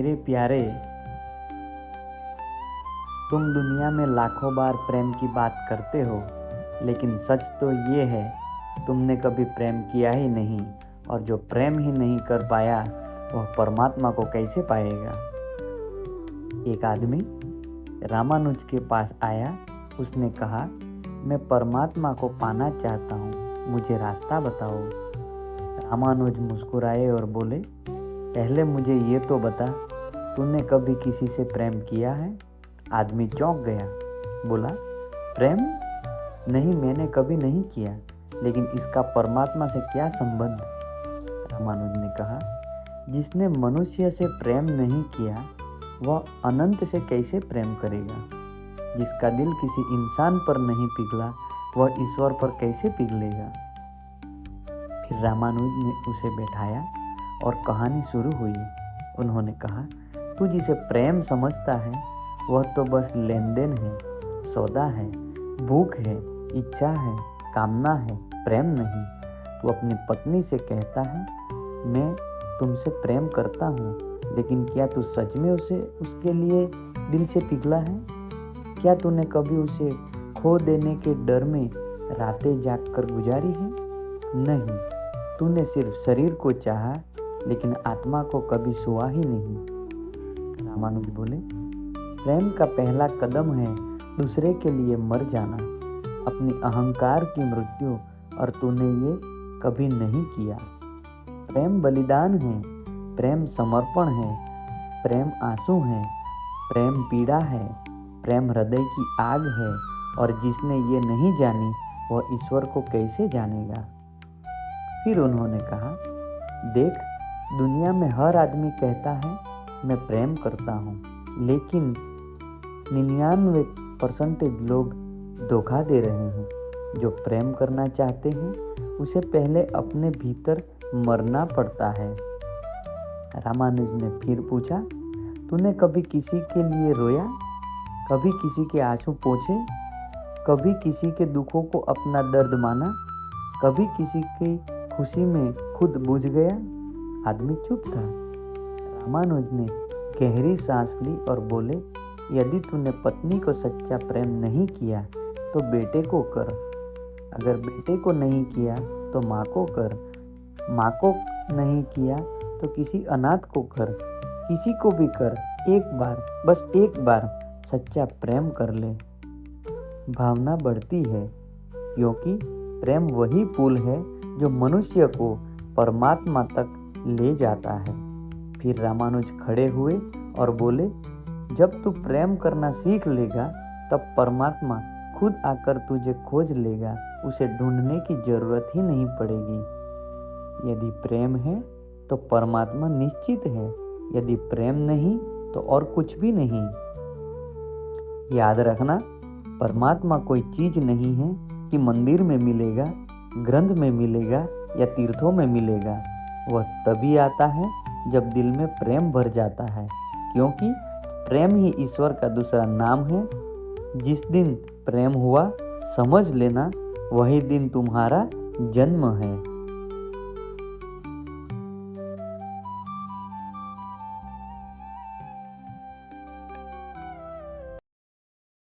मेरे प्यारे, तुम दुनिया में लाखों बार प्रेम की बात करते हो, लेकिन सच तो ये है तुमने कभी प्रेम किया ही नहीं, और जो प्रेम ही नहीं कर पाया वह परमात्मा को कैसे पाएगा। एक आदमी रामानुज के पास आया। उसने कहा, मैं परमात्मा को पाना चाहता हूँ, मुझे रास्ता बताओ। रामानुज मुस्कुराए और बोले, पहले मुझे ये तो बता, तूने कभी किसी से प्रेम किया है? आदमी चौंक गया, बोला, प्रेम? नहीं, मैंने कभी नहीं किया, लेकिन इसका परमात्मा से क्या संबंध? रामानुज ने कहा, जिसने मनुष्य से प्रेम नहीं किया वह अनंत से कैसे प्रेम करेगा? जिसका दिल किसी इंसान पर नहीं पिघला वह ईश्वर पर कैसे पिघलेगा? फिर रामानुज ने उसे बैठाया और कहानी शुरू हुई। उन्होंने कहा, तू जिसे प्रेम समझता है वह तो बस लेन देन है, सौदा है, भूख है, इच्छा है, कामना है, प्रेम नहीं। तू अपनी पत्नी से कहता है, मैं तुमसे प्रेम करता हूँ, लेकिन क्या तू सच में उसके लिए दिल से पिघला है? क्या तूने कभी उसे खो देने के डर में रातें जाग कर गुजारी है? नहीं, तूने सिर्फ शरीर को चाहा, लेकिन आत्मा को कभी छुआ ही नहीं। रामानुज बोले, प्रेम का पहला कदम है दूसरे के लिए मर जाना, अपनी अहंकार की मृत्यु, और तूने ये कभी नहीं किया। प्रेम बलिदान है, प्रेम समर्पण है, प्रेम आंसू है, प्रेम पीड़ा है, प्रेम हृदय की आग है, और जिसने ये नहीं जानी वह ईश्वर को कैसे जानेगा। फिर उन्होंने कहा, देख, दुनिया में हर आदमी कहता है मैं प्रेम करता हूँ, लेकिन 99% लोग धोखा दे रहे हैं। जो प्रेम करना चाहते हैं उसे पहले अपने भीतर मरना पड़ता है। रामानुज ने फिर पूछा, तूने कभी किसी के लिए रोया? कभी किसी के आंसू पोंछे? कभी किसी के दुखों को अपना दर्द माना? कभी किसी की खुशी में खुद बुझ गया? आदमी चुप था। रामानुज ने गहरी सांस ली और बोले, यदि तूने पत्नी को सच्चा प्रेम नहीं किया तो बेटे को कर, अगर बेटे को नहीं किया तो माँ को कर, माँ को नहीं किया तो किसी अनाथ को कर, किसी को भी कर, एक बार, बस एक बार सच्चा प्रेम कर ले। भावना बढ़ती है, क्योंकि प्रेम वही पुल है जो मनुष्य को परमात्मा तक ले जाता है। फिर रामानुज खड़े हुए और बोले, जब तू प्रेम करना सीख लेगा तब परमात्मा खुद आकर तुझे खोज लेगा, उसे ढूंढने की जरूरत ही नहीं पड़ेगी। यदि प्रेम है तो परमात्मा निश्चित है, यदि प्रेम नहीं तो और कुछ भी नहीं। याद रखना, परमात्मा कोई चीज नहीं है कि मंदिर में मिलेगा, ग्रंथ में मिलेगा या तीर्थों में मिलेगा। वह तभी आता है जब दिल में प्रेम भर जाता है, क्योंकि प्रेम ही ईश्वर का दूसरा नाम है। जिस दिन प्रेम हुआ, समझ लेना वही दिन तुम्हारा जन्म है।